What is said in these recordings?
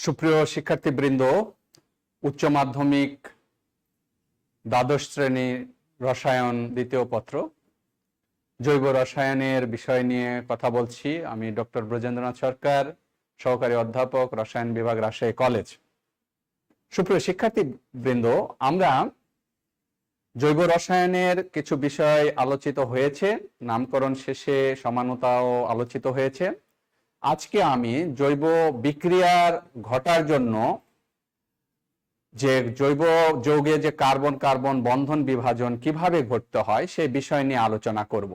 সুপ্রিয় শিক্ষার্থীবৃন্দ, উচ্চ মাধ্যমিক দ্বাদশ শ্রেণী রসায়ন দ্বিতীয় পত্র জৈব রসায়নের বিষয় নিয়ে কথা বলছি। আমি ডক্টর ব্রজেন্দ্রনাথ সরকার, সহকারী অধ্যাপক, রসায়ন বিভাগ, রাজশাহী কলেজ। সুপ্রিয় শিক্ষার্থীবৃন্দ, আমরা জৈব রসায়নের কিছু বিষয় আলোচিত হয়েছে, নামকরণ শেষে সমানতাও আলোচিত হয়েছে। আজকে আমি জৈব বিক্রিয়ার ঘটার জন্য যে জৈব যৌগে যে কার্বন কার্বন বন্ধন বিভাজন কিভাবে ঘটতে হয় সেই বিষয় নিয়ে আলোচনা করব।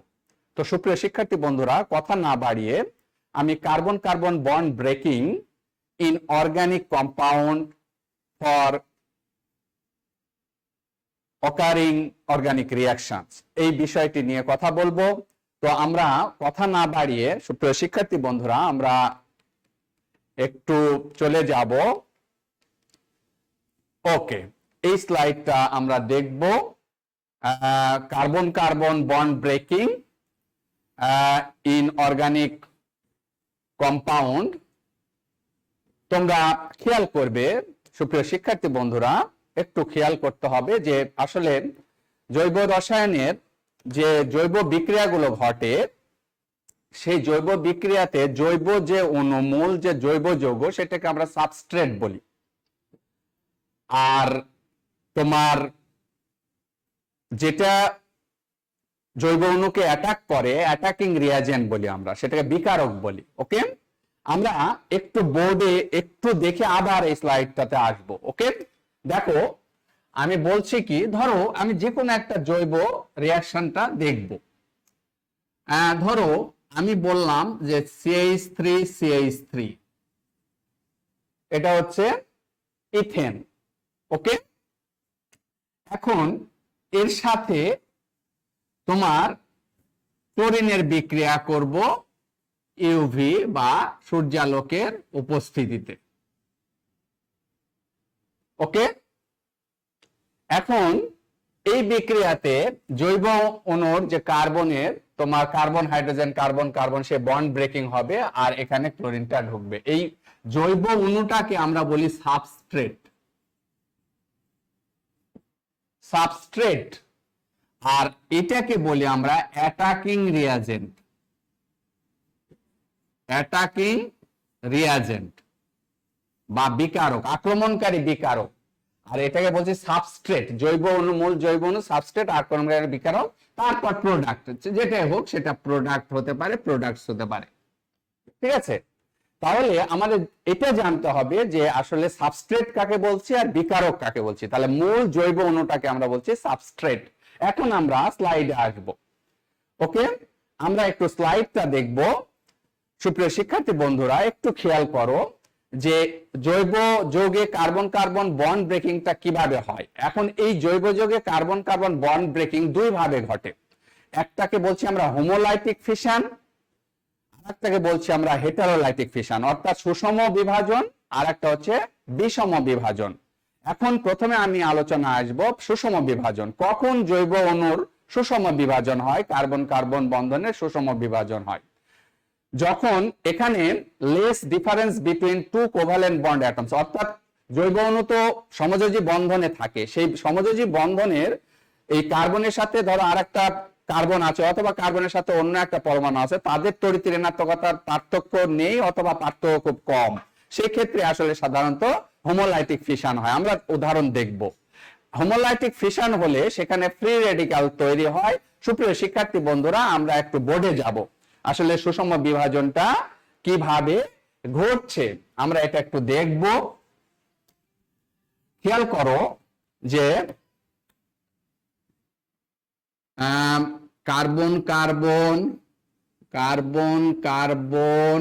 তো সুপ্রিয় শিক্ষার্থী বন্ধুরা, কথা না বাড়িয়ে আমি carbon carbon bond breaking in organic compound for occurring organic reactions এই বিষয়টি নিয়ে কথা বলবো। তো আমরা কথা না বাড়িয়ে সুপ্রিয় শিক্ষার্থী বন্ধুরা আমরা একটু চলে যাব। ওকে, এই স্লাইডটা আমরা দেখব। Carbon carbon bond breaking in organic compound. তোমরা খেয়াল করবে সুপ্রিয় শিক্ষার্থী বন্ধুরা, একটু খেয়াল করতে হবে যে আসলে জৈব রসায়নের যে জৈব বিক্রিয়াগুলো ঘটে সেই জৈব বিক্রিয়াতে জৈব যে অণুমূল যে জৈব যৌগ সেটাকে আমরা সাবস্ট্রেট বলি, আর তোমার যেটা জৈব অণুকে অ্যাটাক করে অ্যাটাকিং রিয়াজেন্ট বলি, আমরা সেটাকে বিকারক বলি। ওকে, আমরা একটু বোর্ডে একটু দেখে আবার এই স্লাইডটাতে আসবো। ওকে, দেখো আমি বলছি কি, ধরো আমি যে কোনো একটা জৈব রিয়াকশনটা দেখব। ধরো আমি বললাম যে CH3CH3 এটা হচ্ছে ইথেন। ওকে, এখন এর সাথে তোমার ক্লোরিনের বিক্রিয়া করব ইউভি বা সূর্যালোকের উপস্থিতিতে। ওকে, এখন এই বিক্রিয়াতে জৈব অণুর যে কার্বনের তোমার কার্বন হাইড্রোজেন কার্বন কার্বন সে বন্ড ব্রেকিং হবে আর এখানে ক্লোরিনটা ঢুকবে। এই জৈব অণুটাকে আমরা বলি সাবস্ট্রেট। সাবস্ট্রেট আর এটাকে বলি আমরা অ্যাটাকিং রিয়াজেন্ট। অ্যাটাকিং রিয়াজেন্ট বা বিকারক, আক্রমণকারী বিকারক। আর এটাকে বলছি সাবস্ট্রেট, জৈব অণুমূল জৈব অণু সাবস্ট্রেট, আক্রমণকারী বিকারক। তারপর প্রোডাক্ট, যেটাই হোক সেটা প্রোডাক্ট হতে পারে, প্রোডাক্টস হতে পারে। ঠিক আছে, তাহলে আমাদের এটা জানতে হবে যে আসলে সাবস্ট্রেট কাকে বলছি আর বিকারক কাকে বলছি। তাহলে মূল জৈব অণুটাকে আমরা বলছি সাবস্ট্রেট। এখন আমরা স্লাইডে আসব। ওকে, আমরা একটু স্লাইডটা দেখব। সুপ্রিয় শিক্ষার্থী বন্ধুরা একটু খেয়াল করো যে জৈব যৌগে কার্বন কার্বন বন্ড ব্রেকিংটা কিভাবে হয়। এখন এই জৈব যৌগে কার্বন কার্বন বন্ড ব্রেকিং দুই ভাবে ঘটে। একটাকে বলছি আমরা হোমোলাইটিক ফিশন, আরেকটাকে বলছি আমরা হেটারোলাইটিক ফিশন, অর্থাৎ সুষম বিভাজন, আর একটা হচ্ছে বিষম বিভাজন। এখন প্রথমে আমি আলোচনা আসব সুষম বিভাজন। কখন জৈব অণুর সুষম বিভাজন হয়, কার্বন কার্বন বন্ধনের সুষম বিভাজন হয়? যখন এখানে less difference between two covalent bond atoms, অর্থাৎ জৈব অণু তো সমযোজী বন্ধনে থাকে, সেই সমযোজী বন্ধনের এই কার্বনের সাথে ধরো আরেকটা কার্বন আছে অথবা কার্বনের সাথে অন্য একটা পরমাণু আছে, তাদের তড়িৎ ঋণাত্মকতার পার্থক্য নেই অথবা পার্থক্য খুব কম, সেই ক্ষেত্রে আসলে সাধারণত হোমোলাইটিক ফিশন হয়। আমরা উদাহরণ দেখব। হোমোলাইটিক ফিশন হলে সেখানে ফ্রি রেডিক্যাল তৈরি হয়। সুপ্রিয় শিক্ষার্থী বন্ধুরা আমরা একটু বোর্ডে যাব, আসলে সুষম বিভাজনটা কিভাবে ঘটছে আমরা এটা একটু দেখব। খেয়াল করো যে কার্বন কার্বন কার্বন কার্বন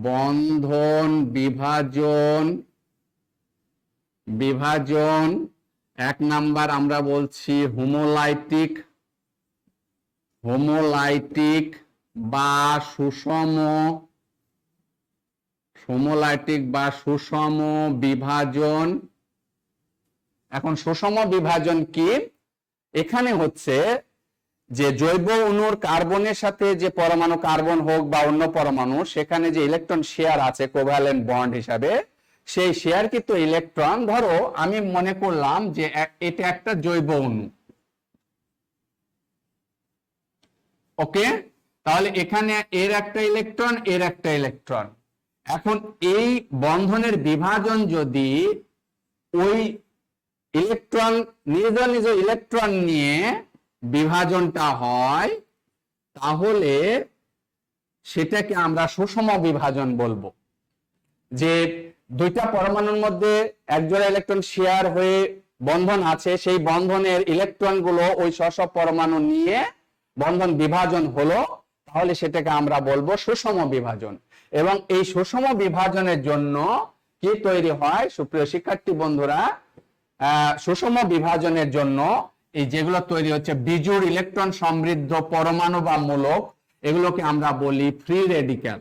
বন্ধন বিভাজন বিভাজন এক নাম্বার আমরা বলছি হোমোলাইটিক, হোমোলাইটিক বা সুষম, হোমোলাইটিক বা সুষম বিভাজন। এখন সুষম বিভাজন কি? এখানে হচ্ছে যে জৈব অণুর কার্বনের সাথে যে পরমাণু কার্বন হোক বা অন্য পরমাণু, সেখানে যে ইলেকট্রন শেয়ার আছে কোভ্যালেন্ট বন্ড হিসাবে, সেই শেয়ারকৃত ইলেকট্রন, ধরো আমি মনে করলাম যে এটা একটা জৈব অণু, ওকে, তাহলে এখানে এর একটা ইলেকট্রন, এর একটা ইলেকট্রন। এখন এই বন্ধনের বিভাজন যদি ওই ইলেকট্রন নিজ নিজ ইলেকট্রন নিয়ে বিভাজনটা হয়, তাহলে সেটাকে আমরা সুষম বিভাজন বলবো। যে দুইটা পরমাণুর মধ্যে একজোড়া ইলেকট্রন শেয়ার হয়ে বন্ধন আছে, সেই বন্ধনের ইলেকট্রন গুলো ওই স্ব পরমাণু নিয়ে বন্ধন বিভাজন হলো, তাহলে সেটাকে আমরা বলবো সুষম বিভাজন। এবং এই সুষম বিভাজনের জন্য কি তৈরি হয় সুপ্রিয় শিক্ষার্থী বন্ধুরা, সুষম বিভাজনের জন্য এই যেগুলো তৈরি হচ্ছে বিজোড় ইলেকট্রন সমৃদ্ধ পরমাণু বা মূলক, এগুলোকে আমরা বলি ফ্রি রেডিক্যাল।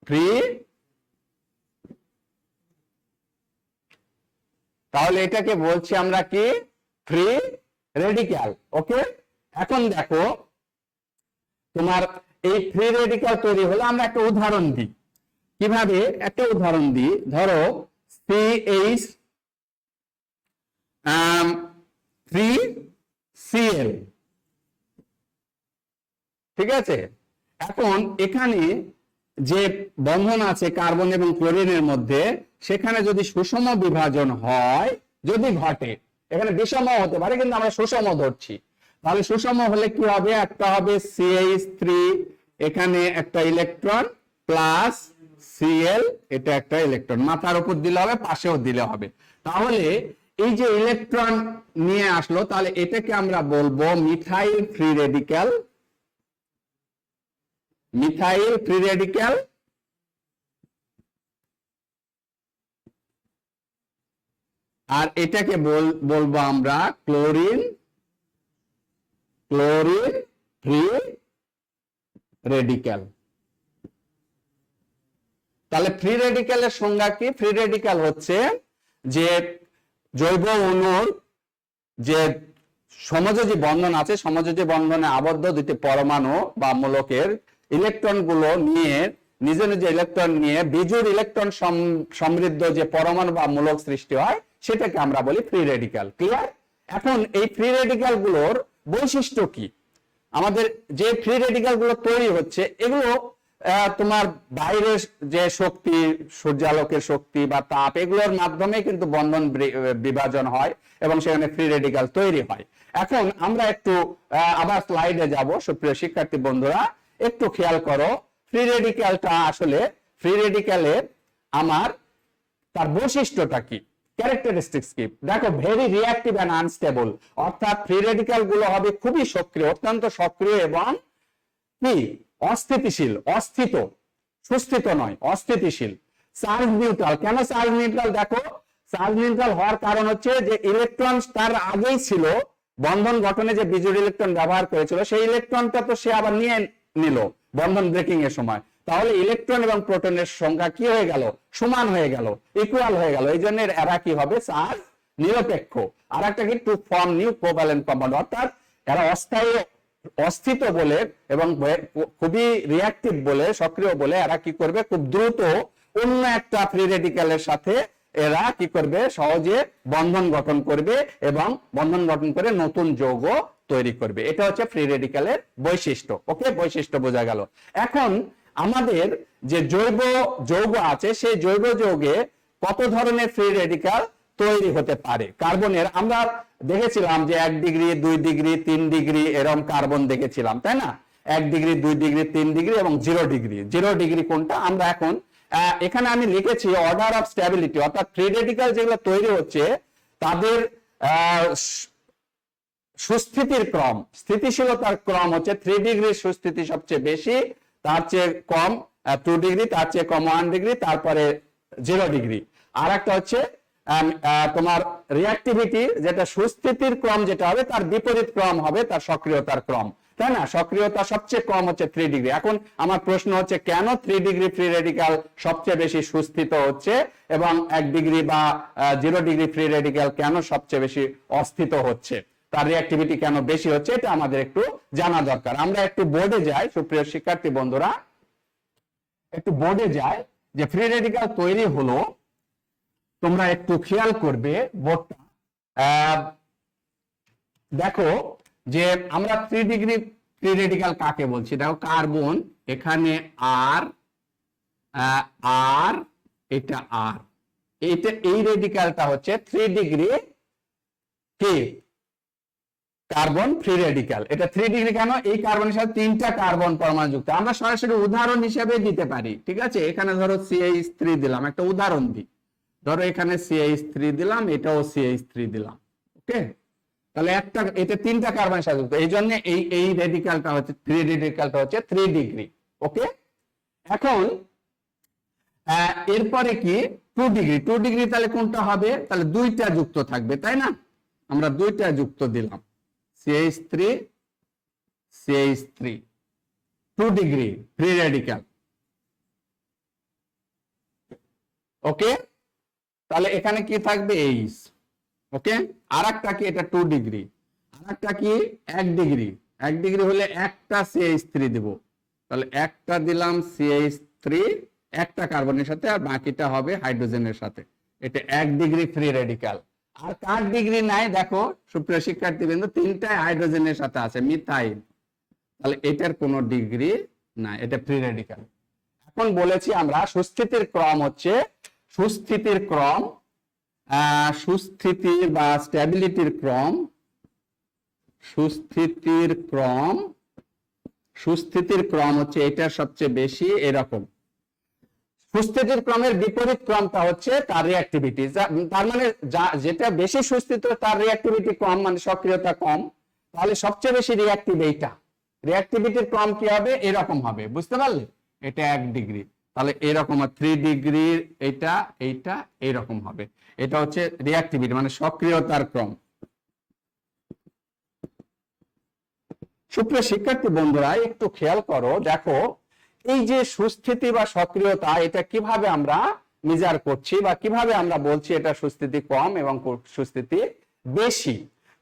ফ্রি, তাহলে এটাকে বলছি আমরা কি ফ্রি রেডিক্যাল। ওকে, এখন দেখো তোমার এই ফ্রি রেডিক্যাল তৈরি হলো, আমরা একটা উদাহরণ দিই। কিভাবে? একটা উদাহরণ দিই, ধরো CH 3Cl, ঠিক আছে। এখন এখানে যে বন্ধন আছে কার্বন এবং ক্লোরিনের মধ্যে, সেখানে যদি সুষম বিভাজন হয়, যদি ঘটে, এখানে বিষম হতে পারে কিন্তু আমরা সুষম ধরছি, তাহলে সুষম হলে কি হবে? একটা হবে CH3, এখানে একটা ইলেকট্রন, প্লাস Cl, এটা একটা ইলেকট্রন, মাথার উপর দিলে হবে, পাশেও দিলে হবে। তাহলে এই যে ইলেকট্রন নিয়ে আসলো, তাহলে এটাকে আমরা বলবো methyl free radical. Methyl free radical. আর এটাকে বলবো আমরা ক্লোরিন ফ্রি রেডিক্যাল। তাহলে ফ্রি রেডিক্যালের সংজ্ঞা কি? ফ্রি রেডিক্যাল হচ্ছে যে জৈব অণুর যে সমযোজী বন্ধন আছে, সমযোজী বন্ধনে আবদ্ধ দুটি পরমাণু বা মূলকের ইলেকট্রন গুলো নিয়ে নিজ নিজ ইলেকট্রন নিয়ে বিজোড় ইলেকট্রন সমৃদ্ধ যে পরমাণু বা মূলক সৃষ্টি হয়, সেটাকে আমরা বলি ফ্রি রেডিক্যাল। ক্লিয়ার? এখন এই ফ্রি রেডিক্যাল গুলোর বৈশিষ্ট্য কি? আমাদের যে ফ্রি রেডিক্যাল গুলো তৈরি হচ্ছে, এগুলো তোমার বাইরের যে শক্তি, সূর্যালোকের শক্তি বা তাপ, এগুলোর মাধ্যমে কিন্তু বন্ধন বিভাজন হয় এবং সেখানে ফ্রি রেডিক্যাল তৈরি হয়। এখন আমরা একটু আবার স্লাইডে যাব। সুপ্রিয় শিক্ষার্থী বন্ধুরা, একটু খেয়াল করো, ফ্রি রেডিক্যালটা আসলে, ফ্রি রেডিক্যালের আমার তার বৈশিষ্ট্যটা কি, ক্যারেক্টারিস্টিক্স কি? দেখো, ভেরি রিঅ্যাক্টিভ এন্ড আনস্টেবল, অর্থাৎ ফ্রি রেডিক্যাল গুলো হবে খুবই সক্রিয়, অত্যন্ত সক্রিয় এবং কি অস্থিতিশীল, অস্থিত, সুস্থিত নয়, অস্থিতিশীল। Charge neutral. কেন চার্জ নিউট্রাল? দেখো, চার্জ নিউট্রাল হওয়ার কারণ হচ্ছে যে ইলেকট্রন তার আগেই ছিল, বন্ধন গঠনে যে বিজোড় ইলেকট্রন ব্যবহার করেছিল, সেই ইলেকট্রনটা তো সে আবার নিয়ে নিল বন্ধন ব্রেকিং এর সময়। তাহলে ইলেকট্রন এবং প্রোটনের সংখ্যা কি হয়ে গেল? সমান হয়ে গেল, ইকুয়াল হয়ে গেল। এই জন্য এরা কি হবে? চার্জ নিরপেক্ষ। আর একটা কি? To form new covalent compound, অর্থাৎ এরা অস্থায়ী, অস্থিত বলে এবং খুবই রিঅ্যাক্টিভ বলে, সক্রিয় বলে, এরা কি করবে? খুব দ্রুত অন্য একটা ফ্রি রেডিক্যালের সাথে এরা কি করবে? সহজে বন্ধন গঠন করবে এবং বন্ধন গঠন করে নতুন যৌগ তৈরি করবে। এটা হচ্ছে ফ্রি রেডিক্যালের বৈশিষ্ট্য। ওকে, বৈশিষ্ট্য বোঝা গেল। এখন আমাদের যে জৈব যৌগ আছে, সেই জৈব যৌগে কত ধরনের ফ্রি রেডিক্যাল তৈরি হতে পারে? কার্বনের আমরা দেখেছিলাম যে 1 ডিগ্রি, 2 ডিগ্রি, 3 ডিগ্রি এরকম কার্বন দেখেছিলাম, তাই না? 1 ডিগ্রি, 2 ডিগ্রি, 3 ডিগ্রি এবং 0 ডিগ্রি। 0 ডিগ্রি কোনটা? আমরা এখন এখানে আমি লিখেছি অর্ডার অফ স্ট্যাবিলিটি, অর্থাৎ ফ্রি রেডিক্যাল যেগুলো তৈরি হচ্ছে তাদের সুস্থিতির ক্রম, স্থিতিশীলতার ক্রম হচ্ছে 3 ডিগ্রি সুস্থিতি সবচেয়ে বেশি, তার চেয়ে কম 2 ডিগ্রি, তার চেয়ে কম 1 ডিগ্রি, তারপরে 0 ডিগ্রি। আর একটা হচ্ছে তোমার রিঅ্যাক্টিভিটি, যেটা সুস্থিতির ক্রম যেটা হবে তার বিপরীত ক্রম হবে তার সক্রিয়তার ক্রম, তাই না? সক্রিয়তা সবচেয়ে কম হচ্ছে 3 ডিগ্রি। এখন আমার প্রশ্ন হচ্ছে, কেন 3 ডিগ্রি ফ্রি রেডিক্যাল সবচেয়ে বেশি সুস্থিত হচ্ছে এবং 1 ডিগ্রি বা 0 ডিগ্রি ফ্রি রেডিক্যাল কেন সবচেয়ে বেশি অস্থিত হচ্ছে? তার রিঅ্যাক্টিভিটি কেন বেশি হচ্ছে এটা আমাদের একটু জানা দরকার। আমরা একটু বোর্ডে যাই, সুপ্রিয় শিক্ষার্থী বন্ধুরা, একটু বোর্ডে যাই। যে ফ্রি রেডিক্যাল তৈরি হলো, তোমরা একটু খেয়াল করবে বোর্ডটা। দেখো যে আমরা 3 ডিগ্রি ফ্রি রেডিক্যাল কাকে বলছি? দেখো কার্বন, এখানে আর আর এটা আর, এইটা এই রেডিক্যালটা হচ্ছে 3 ডিগ্রি কি কার্বন ফ্রি রেডিক্যাল। এটা 3 ডিগ্রি কেন? এই কার্বনের সাথে 3টা কার্বন পরমাণু যুক্ত। আমরা সরাসরি উদাহরণ হিসেবে দিতে পারি, ঠিক আছে? এখানে ধরো CH3 দিলাম, একটা উদাহরণ দিই। ধরো এখানে CH3 দিলাম, এটাও CH3 দিলাম, ওকে? তাহলে একটা, এটা 3টা কার্বনের সাথে যুক্ত, এই জন্য এই রেডিক্যালটা হচ্ছে 3 রেডিক্যালটা হচ্ছে 3 ডিগ্রি, ওকে? এখন এরপরে কি 2 ডিগ্রি। 2 ডিগ্রি তাহলে কোনটা হবে? তাহলে 2টা যুক্ত থাকবে, তাই না? আমরা 2টা যুক্ত দিলাম, CH3 CH3, 2 degree free radical, ওকে? তাহলে এখানে কি থাকবে? H, ওকে? আরেকটা কি? এটা 2 ডিগ্রি। আরেকটা কি? 1 ডিগ্রি। 1 ডিগ্রি হলে একটা CH3 দেব, তাহলে একটা দিলাম CH3 একটা কার্বনের সাথে, আর বাকিটা হবে হাইড্রোজেনের সাথে। এটা 1 ডিগ্রি ফ্রি রেডিক্যাল। আর কার ডিগ্রি নাই? দেখো সুপ্রিয় শিক্ষার্থীবৃন্দ, 3টাই হাইড্রোজেনের সাথে আছে, মিথাইল, তাহলে এটার কোনো ডিগ্রি নাই, এটা ফ্রি রেডিক্যাল। এখন বলেছি আমরা সুস্থিতির ক্রম হচ্ছে, সুস্থিতির ক্রম, সুস্থিতির বা স্ট্যাবিলিটির ক্রম, সুস্থিতির ক্রম, সুস্থিতির ক্রম হচ্ছে এটা সবচেয়ে বেশি এরকম। সুস্থিতির ক্রমের বিপরীত ক্রমটা হচ্ছে তার রিঅ্যাক্টিভিটি। তার মানে যেটা বেশি সুস্থিত তার রিঅ্যাক্টিভিটি কম, মানে সক্রিয়তা কম, তাহলে সবচেয়ে বেশি রিঅ্যাক্টিভ এইটা। রিঅ্যাক্টিভিটির ক্রম কি হবে? এরকম হবে, বুঝতে পারলে? এটা 1 ডিগ্রি, তাহলে এরকম 3 ডিগ্রি, এইটা এইটা এরকম হবে। এটা হচ্ছে রিঅ্যাক্টিভিটি মানে সক্রিয়তার ক্রম। সুপ্রিয় শিক্ষার্থী বন্ধুরা একটু খেয়াল করো, দেখো এই যে সুস্থিতি বা সক্রিয়তা, এটা কিভাবে আমরা মেজার করছি বা কিভাবে আমরা বলছি এটা সুস্থিতি কম এবং সুস্থিতি বেশি।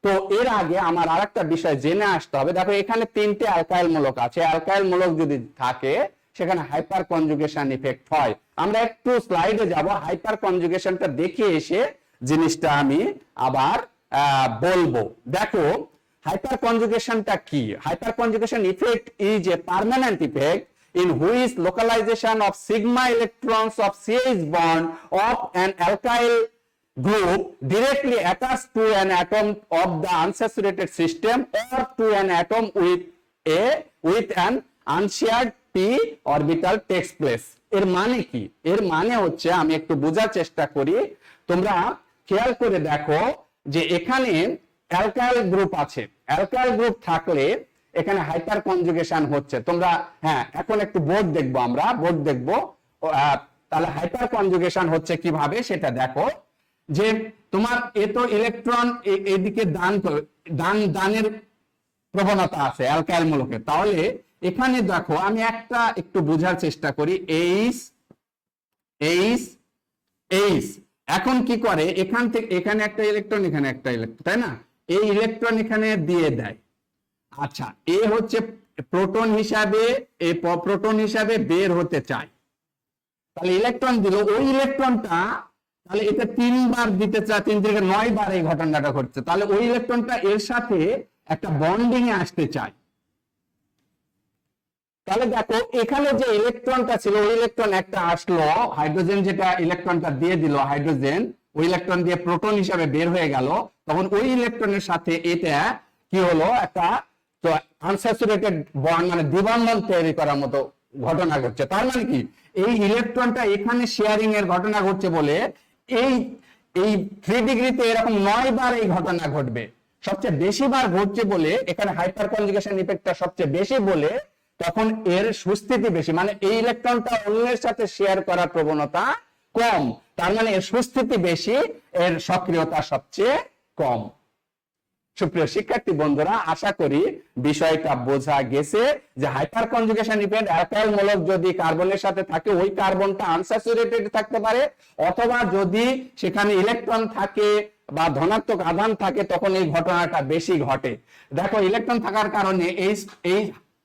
তো এর আগে আমার আরেকটা বিষয় জেনে আসতে হবে। দেখো এখানে 3টে অ্যালকাইল মূলক আছে, অ্যালকাইল মূলক যদি থাকে সেখানে হাইপার কনজুগেশন ইফেক্ট হয়। আমরা একটু স্লাইডে যাব, হাইপার কনজুগেশনটা দেখে এসে জিনিসটা আমি আবার বলবো। দেখো হাইপার কনজুগেশনটা কি? Hyper conjugation effect is a permanent effect in which localization of sigma electrons of CH bond of an alkyl group directly attached to an atom of the unsaturated system or to an atom with an unshared p orbital takes place. এর মানে কি? এর মানে হচ্ছে, আমি একটু বোঝার চেষ্টা করি, তোমরা খেয়াল করে দেখো যে এখানে অ্যালকাইল গ্রুপ আছে, অ্যালকাইল গ্রুপ থাকলে এখানে হাইপার কনজুগেশন হচ্ছে। তোমরা এখন একটু বোর্ড দেখবো, আমরা বোর্ড দেখবো। তাহলে হাইপার কনজুগেশন হচ্ছে কিভাবে সেটা দেখো। যে তোমার এত ইলেকট্রন এদিকে দানের প্রবণতা আছে অ্যালকাইল মূলকের, তাহলে এখানে দেখো আমি একটা একটু বোঝার চেষ্টা করি। এইচ এখন কি করে? এখান থেকে এখানে একটা ইলেকট্রন, এখানে একটা ইলেকট্রন, তাই না? এই ইলেকট্রন এখানে দিয়ে দেয়। আচ্ছা, এ হচ্ছে প্রোটন হিসাবে বের হতে চায়, তাহলে ইলেকট্রন দিল, ওই ইলেকট্রনটা তাহলে এটা 3 বার দিতে চায়, 3 থেকে 9 বার এই ঘটনাটা ঘটছে, তাহলে ওই ইলেকট্রনটা এর সাথে একটা বন্ডিং এ আসতে চায়। তাহলে দেখো এখানে যে ইলেকট্রনটা ছিল, ওই ইলেকট্রন একটা আসলো, হাইড্রোজেন যেটা ইলেকট্রনটা দিয়ে দিল, হাইড্রোজেন ওই ইলেকট্রন দিয়ে প্রোটন হিসাবে বের হয়ে গেল, তখন ওই ইলেকট্রনের সাথে এটা কি হলো? একটা তো আনস্যাচুরেটেড বন্ড, মানে দ্বিবন্ধন তৈরি করার মতো ঘটনা ঘটছে। তার মানে কি? এই ইলেকট্রনটা এখানে শেয়ারিং এর ঘটনা ঘটছে বলে এই 3 ডিগ্রিতে এরকম 9 বার এই ঘটনা ঘটবে, সবচেয়ে বেশি বার ঘটছে বলে এখানে হাইপার কনজুগেশন ইফেক্টটা সবচেয়ে বেশি বলে তখন এর সুস্থিতি বেশি, মানে এই ইলেকট্রনটা অন্যের সাথে শেয়ার করার প্রবণতা কম, তার মানে এর সুস্থিতি বেশি, এর সক্রিয়তা সবচেয়ে কম। সুপ্রিয় শিক্ষার্থী বন্ধুরা, আশা করি বিষয়টা বোঝা গেছে যে হাইপার কনজুগেশন ইফেক্ট, অ্যালকাইল মূলক যদি কার্বনের সাথে থাকে ওই কার্বনটা আনস্যাচুরেটেড থাকতে পারে, অথবা যদি সেখানে ইলেকট্রন থাকে বা ধনাত্মক আধান থাকে তখন এই ঘটনাটা বেশি ঘটে। দেখো ইলেকট্রন থাকার কারণে এই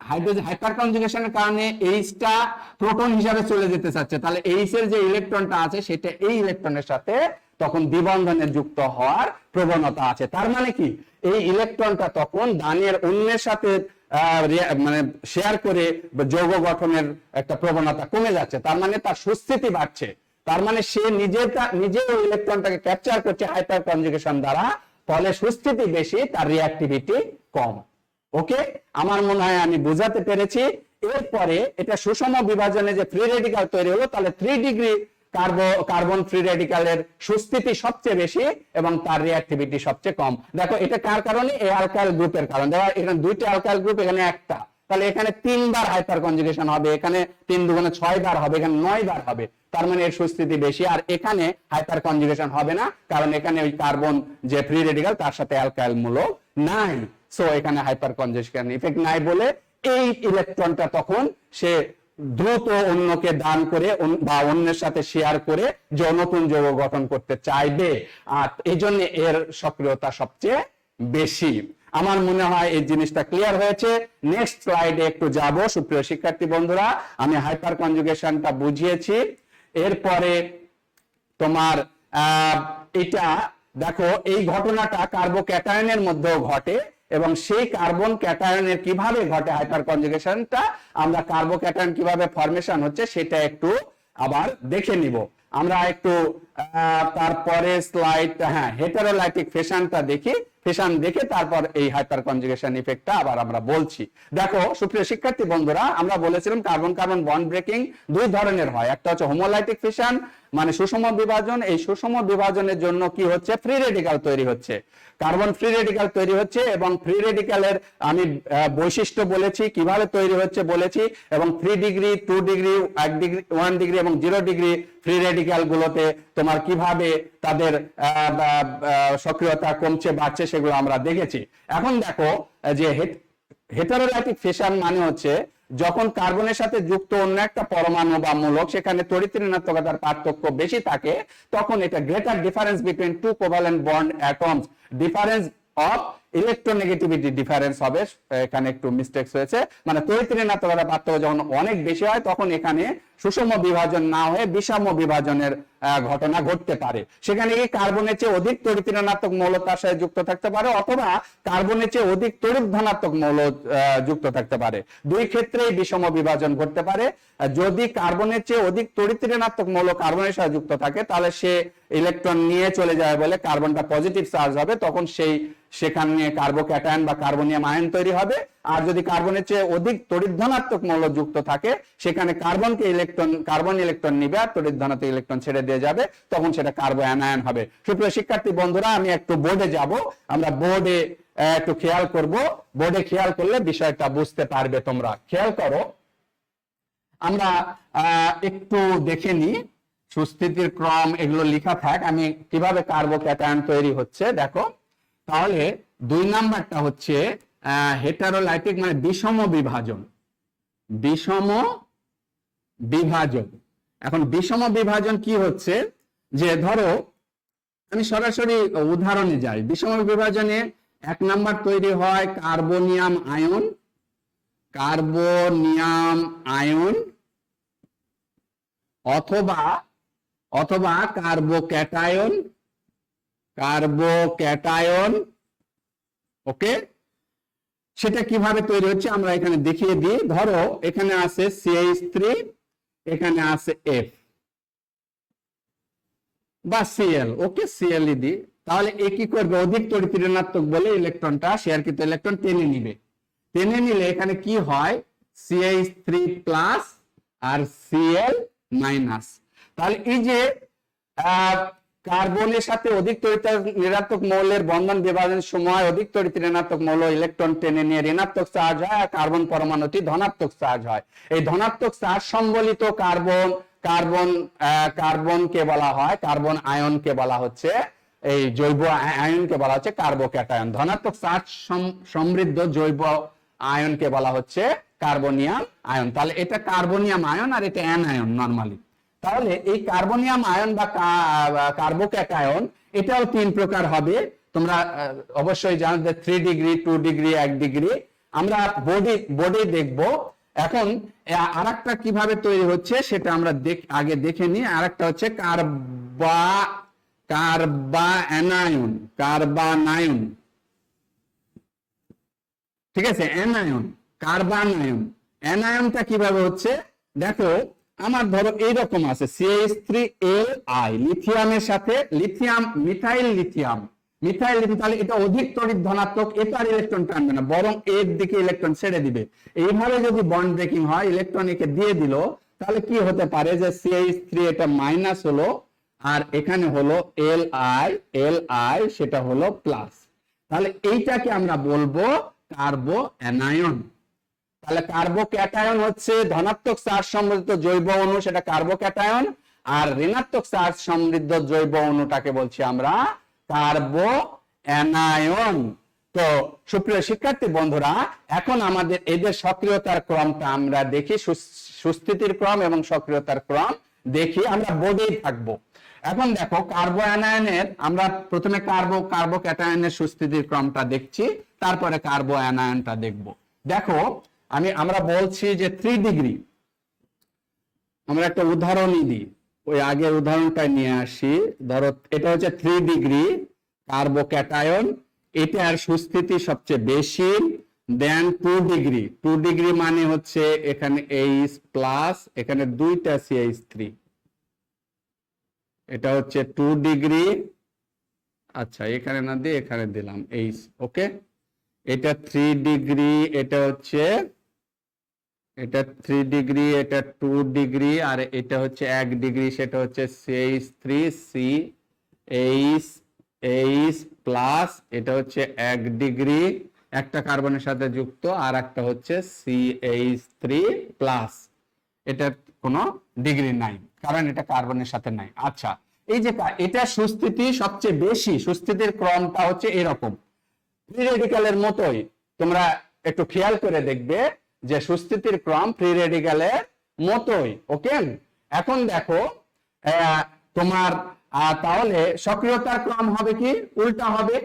হাইড্রোজেন হাইপার কনজুগেশনের কারণে এইচটা প্রোটন হিসাবে চলে যেতে চাচ্ছে, তাহলে এইচ এর যে ইলেকট্রনটা আছে সেটা এই ইলেকট্রনের সাথে তখন দ্বিবন্ধনে যুক্ত হওয়ার প্রবণতা আছে। তার মানে কি এই ইলেকট্রনটা তখন দানের অন্যের সাথে মানে শেয়ার করে যৌগ গঠনের একটা প্রবণতা কমে যাচ্ছে, তার মানে তার সুস্থিতি বাড়ছে, তার মানে সে নিজে ওই ইলেকট্রনটাকে ক্যাপচার করছে হাইপার কনজুগেশন দ্বারা, ফলে সুস্থিতি বেশি, তার রিঅ্যাক্টিভিটি কম। ওকে, আমার মনে হয় আমি বোঝাতে পেরেছি। এরপরে এটা সুষম বিভাজনে যে ফ্রি রেডিক্যাল তৈরি হলো, তাহলে 3 ডিগ্রি কার্বন ফ্রি রেডিক্যালের সুস্থিতি সবচেয়ে বেশি এবং তার রিঅ্যাক্টিভিটি সবচেয়ে কম। দেখো এটা কার কারণে? এই অ্যালকাইল গ্রুপের কারণে। দেখো এখানে 2টা অ্যালকাইল গ্রুপ, এখানে একটা, তাহলে এখানে 3 বার হাইপার কনজুগেশন হবে, এখানে 3 দুগুণে 6 বার হবে, এখানে 9 বার হবে, তার মানে এর সুস্থিতি বেশি। আর এখানে হাইপার কনজুগেশন হবে না, কারণ এখানে ওই কার্বন যে ফ্রি রেডিক্যাল তার সাথে অ্যালকাইল মূলক নাই, সো এখানে হাইপার কনজুগেশন ইফেক্ট নাই বলে এই ইলেকট্রনটা তখন সে দ্রুত অন্যকে দান করে বা অন্যের সাথে শেয়ার করে যে নতুন যৌগ গঠন করতে চাইবে, আর এই জন্য এর সক্রিয়তা সবচেয়ে বেশি। আমার মনে হয় এই জিনিসটা ক্লিয়ার হয়েছে। নেক্সট স্লাইডে একটু যাব। সুপ্রিয় শিক্ষার্থী বন্ধুরা, আমি হাইপার কনজুগেশনটা বুঝিয়েছি। এরপরে তোমার এটা দেখো এই ঘটনাটা কার্বোক্যাটায়নের মধ্যেও ঘটে, এবং সেই কার্বন ক্যাটায়নের কিভাবে ঘটে হাইপার কনজুগেশনটা, আমরা কার্বোক্যাটায়ন কিভাবে ফরমেশন হচ্ছে সেটা একটু আবার দেখে নিব। আমরা একটু তারপরে স্লাইড, হ্যাঁ, হেটারোলাইটিক ফিশনটা দেখি, ফিশন দেখে তারপর এই হাইপার কনজুগেশন ইফেক্টটা আবার আমরা বলছি। দেখো সুপ্রিয় শিক্ষার্থী বন্ধুরা, আমরা বলেছিলাম কার্বন কার্বন বন্ড ব্রেকিং 2 ধরনের হয়। একটা হচ্ছে হোমোলাইটিক ফিশন, মানে সুষম বিভাজন। এই সুষম বিভাজনের জন্য কি হচ্ছে? ফ্রি রেডিক্যাল তৈরি হচ্ছে, কার্বন ফ্রি রেডিক্যাল তৈরি হচ্ছে, এবং ফ্রি রেডিক্যালের আমি বৈশিষ্ট্য বলেছি, কিভাবে তৈরি হচ্ছে বলেছি, এবং 3 ডিগ্রি 2 ডিগ্রি 1 ডিগ্রি 1 ডিগ্রি এবং 0 ডিগ্রি ফ্রি রেডিক্যাল গুলোতে তোমার কিভাবে তাদের সক্রিয়তা কমছে বাড়ছে সেগুলো আমরা দেখেছি। এখন দেখো যে হেটারোলাইটিক ফিশন মানে হচ্ছে যখন কার্বনের সাথে যুক্ত অন্য একটা পরমাণু বা মূলক সেখানে তড়িৎ ঋণাত্মকতার পার্থক্য বেশি থাকে, তখন এটা greater difference between 2 covalent bond atoms, difference of electronegativity difference হবে। এখানে একটু মিস্টেকস হয়েছে, মানে তড়িৎ ঋণাত্মকতার পার্থক্য যখন অনেক বেশি হয় তখন এখানে সুষম বিভাজন না হয়ে বিষম বিভাজনের ঘটনা ঘটতে পারে। সেখানে কি কার্বনের চেয়ে অধিক তড়িৎ ঋণাত্মক মৌল তার সাথে যুক্ত থাকতে পারে, অথবা কার্বনের চেয়ে অধিক তড়িৎ ধনাত্মক মৌল যুক্ত থাকতে পারে। দুই ক্ষেত্রেই বিষম বিভাজন ঘটতে পারে। যদি কার্বনের চেয়ে অধিক তড়িৎ ঋণাত্মক মৌল কার্বনের সাথে যুক্ত থাকে, তাহলে সে ইলেকট্রন নিয়ে চলে যায় বলে কার্বনটা পজিটিভ চার্জ হবে, তখন সেখানে কার্বোক্যাটায়ন বা কার্বনিয়াম আয়ন তৈরি হবে। আর যদি কার্বনের চেয়ে অধিক তড়িৎ ধনাত্মক মৌল যুক্ত থাকে, সেখানে কার্বন ইলেকট্রন নিবে আর তড়িৎ ধনাত্মক ইলেকট্রন ছেড়ে দিয়ে যাবে, তখন সেটা কার্বো অ্যানায়ন হবে। সুপ্রিয় শিক্ষার্থী বন্ধুরা, আমি একটু বোর্ডে যাব, আমরা বোর্ডে একটু খেয়াল করব। বোর্ডে খেয়াল করলে বিষয়টা বুঝতে পারবে। তোমরা খেয়াল করো, আমরা একটু দেখে নিই সুস্থিতির ক্রম, এগুলো লেখা থাক, আমি কিভাবে কার্বোক্যাটায়ন তৈরি হচ্ছে দেখো। তাহলে 2 নাম্বারটা হচ্ছে হেটারোলাইটিক, মানে বিষম বিভাজন। বিষম বিভাজন, এখন বিষম বিভাজন কি হচ্ছে, যে ধরো আমি সরাসরি উদাহরণে যাই। বিষম বিভাজনে 1 নাম্বার তৈরি হয় কার্বনিয়াম আয়ন, কার্বনিয়াম আয়ন অথবা কার্বোক্যাটায়ন, কার্বোক্যাটায়ন। ওকে, সেটা কিভাবে তৈরি হচ্ছে আমরা এখানে দেখিয়ে দিই। ধরো এখানে আছে CH3, এখানে আছে F বা Cl। ওকে, Cl দিই, তাহলে এ কি করবে? অধিক তড়িৎ ঋণাত্মক বলে ইলেকট্রনটা শেয়ারকৃত ইলেকট্রন টেনে নিবে। টেনে নিলে এখানে কি হয়? CH3 প্লাস আর Cl মাইনাস। তাহলে এই যে কার্বনের সাথে অধিক তড়িৎ ঋণাত্মক মৌলের বন্ধন বিভাজনের সময় অধিক তড়িৎ ঋণাত্মক মৌল ইলেকট্রন টেনে নিয়ে ঋণাত্মক চার্জ হয়, আর কার্বন পরমাণুটি ধনাত্মক চার্জ হয়। এই ধনাত্মক চার্জ সম্বলিত কার্বনকে বলা হয়, কার্বন আয়নকে বলা হচ্ছে, এই জৈব আয়নকে বলা হচ্ছে কার্বোক্যাটায়ন। ধনাত্মক চার্জ সমৃদ্ধ জৈব আয়নকে বলা হচ্ছে কার্বনিয়াম আয়ন। তাহলে এটা কার্বনিয়াম আয়ন আর এটা অ্যানায়ন নরমালি। তাহলে এই কার্বনিয়াম আয়ন বা কার্বোক্যাটায়ন এটাও 3 প্রকার হবে। তোমরা অবশ্যই জানো যে 3 ডিগ্রি, 2 ডিগ্রি, 1 ডিগ্রি। আমরা বডি দেখব। এখন আরেকটা কিভাবে তৈরি হচ্ছে সেটা আমরা আগে দেখে নিই। আরেকটা হচ্ছে কার্বানায়ন, ঠিক আছে, অ্যানায়ন, কার্বানায়ন। অ্যানায়নটা কিভাবে হচ্ছে দেখো, আমার ধরো এইরকম আছে CH3Li, লিথিয়ামের সাথে মিথাইল লিথিয়াম, তাহলে এটা অধিক তড়িৎ ধনাত্মক, এটার ইলেকট্রন টানবে না, বরং এর দিকে ইলেকট্রন ছেড়ে দিবে। এইভাবে যদি বন্ড ব্রেকিং হয়, ইলেকট্রন একে দিয়ে দিল, তাহলে কি হতে পারে যে CH3 এটা মাইনাস হলো, আর এখানে হলো Li সেটা হলো প্লাস। তাহলে এইটাকে আমরা বলবো কার্বো অ্যানায়ন। তাহলে কার্বোক্যাটায়ন হচ্ছে ধনাত্মক চার্জ সমৃদ্ধ জৈব অণু, সেটা কার্বোক্যাটায়ন। আর ঋণাত্মক চার্জ সমৃদ্ধ জৈব অণুটাকে বলছি আমরা কার্বো অ্যানায়ন। তো সুপ্রিয় শিক্ষার্থী বন্ধুরা, এখন আমাদের এদের সক্রিয়তার ক্রমটা আমরা দেখি, সুস্থিতির ক্রম এবং সক্রিয়তার ক্রম দেখি। আমরা বোর্ডেই থাকবো। এখন দেখো, কার্বো অ্যানায়নের আমরা প্রথমে কার্বোক্যাটায়নের সুস্থিতির ক্রমটা দেখছি, তারপরে কার্বো অ্যানায়নটা দেখব। দেখো, আমরা বলছি যে 3 ডিগ্রি, আমরা একটা উদাহরণই দিই, ওই আগের উদাহরণটা নিয়ে আসি। ধরো এটা হচ্ছে 3 ডিগ্রি কার্বোক্যাটায়ন, এটার সুস্থিতি সবচেয়ে বেশি দেন 2 ডিগ্রি। 2 ডিগ্রি মানে হচ্ছে এখানে H প্লাস, এখানে 2টা CH3, এটা হচ্ছে 2 ডিগ্রি। আচ্ছা, এখানে না দিয়ে এখানে দিলাম H, ওকে। এটা 3 ডিগ্রি, এটা হচ্ছে 3 ডিগ্রি, এটা 2 ডিগ্রি, আর এটা হচ্ছে 1 ডিগ্রি, সেটা হচ্ছে CH3 প্লাস, এটা হচ্ছে 1 ডিগ্রি, একটা কার্বনের সাথে যুক্ত, আর একটা হচ্ছে CH3 প্লাস। এটা কোনো ডিগ্রি নাই, কারণ এটা কার্বনের সাথে নাই। আচ্ছা, এই যে এটা সুস্থিতি সবচেয়ে বেশি, সুস্থিতির ক্রমটা হচ্ছে এরকম, ফ্রি রেডিক্যালের মতোই। তোমরা একটু খেয়াল করে দেখবে যে সুস্থিতির ক্রম ফ্রি রেডিক্যালের মতোই, ওকে। এখন দেখো তোমার তাহলে সক্রিয়তার ক্রম হবে কি উল্টা হবে।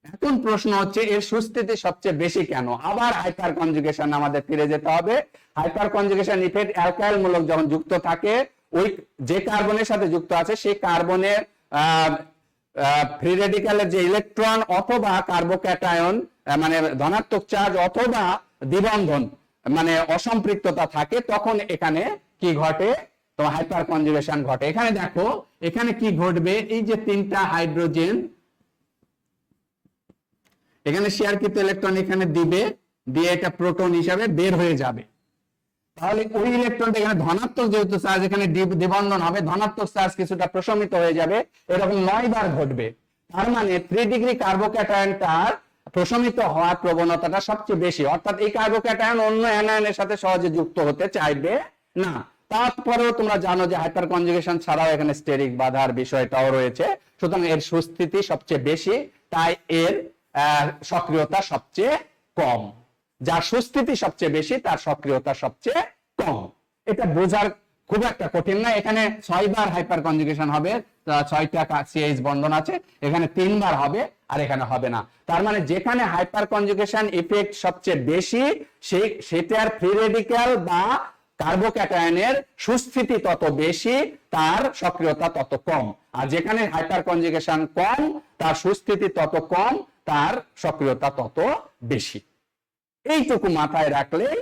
এখন প্রশ্ন হচ্ছে এর সুস্থিতি সবচেয়ে বেশি কেন? আবার হাইপার কনজুগেশন আমাদের ফিরে যেতে হবে। হাইপার কনজুগেশন ইফেক্ট অ্যালকাইল মূলক যখন যুক্ত থাকে, ওই যে কার্বনের সাথে যুক্ত আছে সেই কার্বনের ফ্রি রেডিক্যালের যে ইলেকট্রন অথবা কার্বোক্যাটায়ন মানে ধনাত্মক চার্জ অথবা দ্বিবন্ধন মানে অসম্পৃক্ততা থাকে, তখন এখানে কি ঘটে? তো হাইপার কনজুগেশন ঘটে। এখানে দেখো, এখানে কি ঘটবে, এই যে 3টা হাইড্রোজেন এখানে শেয়ারকৃত ইলেকট্রন এখানে দিবে, দিয়ে এটা প্রোটন হিসাবে বের হয়ে যাবে। তাহলে ওই ইলেকট্রনটা এখানে ধনাত্মক যেহেতু চার্জ, এখানে দ্বিবন্ধন হবে, ধনাত্মক চার্জ কিছুটা প্রশমিত হয়ে যাবে, এরকম 9 বার ঘটবে। তার মানে 3 ডিগ্রি কার্বোক্যাটায়নটার প্রশমিত হওয়ার প্রবণতাটা সবচেয়ে বেশি, অর্থাৎ এই কার্বোক্যাটায়ন অন্য অ্যানায়নের সাথে সহজে যুক্ত হতে চাইবে না। তারপরেও তোমরা জানো যে হাইপার কনজুগেশন ছাড়াও এখানে স্টেরিক বাধার বিষয়টাও রয়েছে, সুতরাং এর সুস্থিতি সবচেয়ে বেশি, তাই এর সক্রিয়তা সবচেয়ে কম। যার সুস্থিতি সবচেয়ে বেশি তার সক্রিয়তা সবচেয়ে কম। এটা বোঝার খুব একটা কঠিন না। এখানে 6 বার হাইপার কনজুগেশন হবে, 6টা CH বন্ধন আছে, এখানে 3 বার হবে আর এখানে হবে না। তার মানে যেখানে হাইপার কনজুগেশন ইফেক্ট সবচেয়ে বেশি, সেটার ফ্রি রেডিক্যাল বা কার্বোক্যাটায়নের সুস্থিতি তত বেশি, তার সক্রিয়তা তত কম। আর যেখানে হাইপার কনজুগেশন কম, তার সুস্থিতি তত কম, তার সক্রিয়তা তত বেশি। এইটুকু মাথায় রাখলেই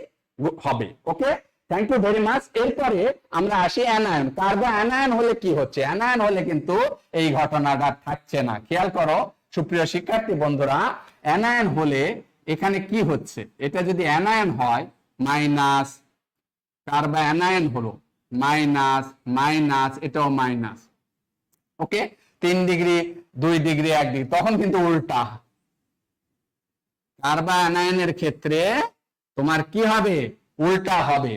হবে, okay. Thank you very much. এরপরে আমরা আসি অ্যানায়ন। কার্বো অ্যানায়ন হলে কি হচ্ছে? অ্যানায়ন হলে কিন্তু এই ঘটনাটা থাকছে না। খেয়াল করো সুপ্রিয় শিক্ষার্থী বন্ধুরা, অ্যানায়ন হলে এখানে কি হচ্ছে? এটা যদি অ্যানায়ন হয়, মাইনাস, কার্বো অ্যানায়ন হলো মাইনাস মাইনাস, এটাও মাইনাস, ওকে। 3 ডিগ্রি 2 ডিগ্রি 1 ডিগ্রি, তখন কিন্তু উল্টা। কার্বো অ্যানায়নের ক্ষেত্রে তোমার কি হবে? উল্টা হবে।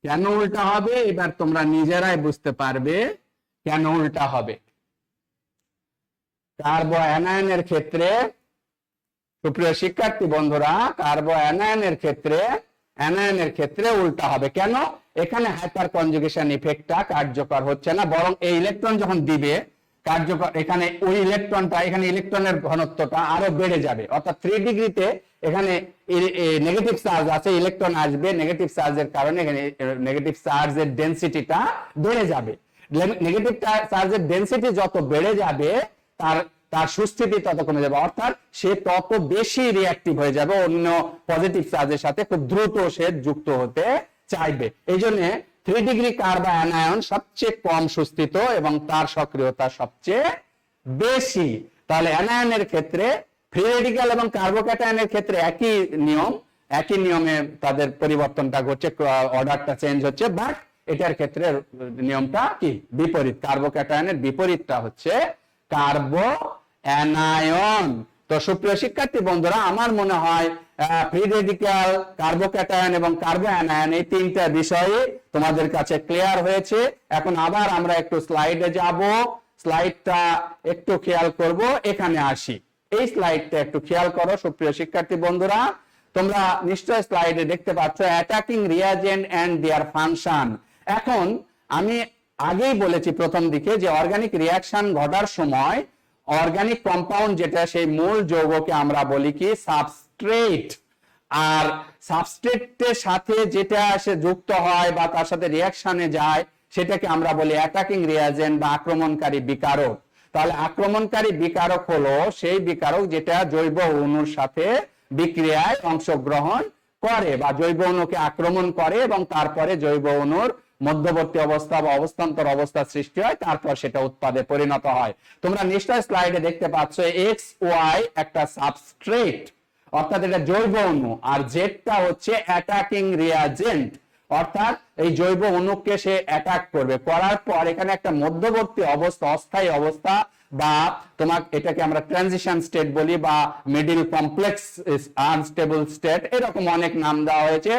কেন উল্টা হবে এবার তোমরা নিজেরাই বুঝতে পারবে কেন উল্টা হবে। কার্বো অ্যানায়নের ক্ষেত্রে সুপ্রিয় শিক্ষার্থী বন্ধুরা, কার্বো অ্যানায়নের ক্ষেত্রে উল্টা হবে। কেন? এখানে হাইপার কনজুগেশন ইফেক্টটা কার্যকর হচ্ছে না, বরং এই ইলেকট্রন যখন দিবে কার্যকর, এখানে ওই ইলেকট্রনটা, এখানে ইলেকট্রনের ঘনত্বটা আরো বেড়ে যাবে, অর্থাৎ 3 ডিগ্রিতে এখানে নেগেটিভ চার্জ আছে, ইলেকট্রন আসবে, নেগেটিভ চার্জের কারণে এখানে নেগেটিভ চার্জের ডেনসিটিটা বেড়ে যাবে। নেগেটিভ চার্জের ডেনসিটি যত বেড়ে যাবে তার তার সুস্থিতি তত কমে যাবে, অর্থাৎ সে তত বেশি রিঅ্যাক্টিভ হয়ে যাবে, অন্য পজিটিভ চার্জের সাথে খুব দ্রুত সে যুক্ত হতে চাইবে। এই জন্য 3 ডিগ্রি কার্বা অ্যানায়ন সবচেয়ে কম সুস্থিত এবং তার সক্রিয়তা সবচেয়ে বেশি। তাহলে অ্যানায়নের ক্ষেত্রে ফ্রি রেডিক্যাল এবং কার্বোক্যাটায়নের ক্ষেত্রে একই নিয়মে তাদের পরিবর্তনটা ঘটছে, অর্ডারটা চেঞ্জ হচ্ছে, বাট এটার ক্ষেত্রে নিয়মটা কি বিপরীত। কার্বোক্যাটায়নের বিপরীতটা হচ্ছে কার্বো অ্যানায়ন। তো সুপ্রিয় শিক্ষার্থী বন্ধুরা, আমার মনে হয় ফ্রি রেডিক্যাল, কার্বোক্যাটায়ন এবং কার্বো অ্যানায়ন এই তিনটা বিষয়ে তোমাদের কাছে ক্লিয়ার হয়েছে। এখন আবার আমরা একটু স্লাইডে যাব, স্লাইডটা একটু খেয়াল করব, এখানে আসি। এই স্লাইডটা একটু খেয়াল করো সুপ্রিয় শিক্ষার্থী বন্ধুরা, তোমরা নিশ্চয় স্লাইডে দেখতে পাচ্ছ attacking reagent and their function. এখন আমি আগেই বলেছি প্রথম দিকে যে অর্গানিক রিয়াকশন ঘটার সময় অর্গানিক কম্পাউন্ড যেটা, সেই মূল যৌগকে আমরা বলি কি সাবস্ট্রেট, আর সাবস্ট্রেটের সাথে যেটা এসে যুক্ত হয় বা তার সাথে রিয়াকশনে যায় সেটাকে আমরা বলি অ্যাটাকিং রিয়াজেন্ট বা আক্রমণকারী বিকারক। তাহলে আক্রমণকারী বিকারক হলো সেই বিকারক যেটা জৈব অণুর সাথে বিক্রিয়ায় অংশগ্রহণ করে বা জৈব অণুকে আক্রমণ করে এবং তারপরে জৈব অণুর মধ্যবর্তী অবস্থা বা অবস্থান্তর অবস্থা সৃষ্টি হয়, তারপর সেটা উৎপাদে পরিণত হয়। তোমরা নিশ্চয় স্লাইডে দেখতে পাচ্ছ এক্স ওয়াই একটা সাবস্ট্রেট, অর্থাৎ এটা জৈব অণু, আর জেডটা হচ্ছে অ্যাটাকিং রিয়াজেন্ট, অর্থাৎ এই জৈব অণুকে সে অ্যাটাক করবে, করার পর এখানে একটা মধ্যবর্তী অবস্থা, অস্থায়ী অবস্থা বা এটাকে আমরা ট্রানজিশন স্টেট বলি বা মিডল কমপ্লেক্স আনস্টেবল স্টেট, এরকম অনেক নাম দেওয়া হয়েছে।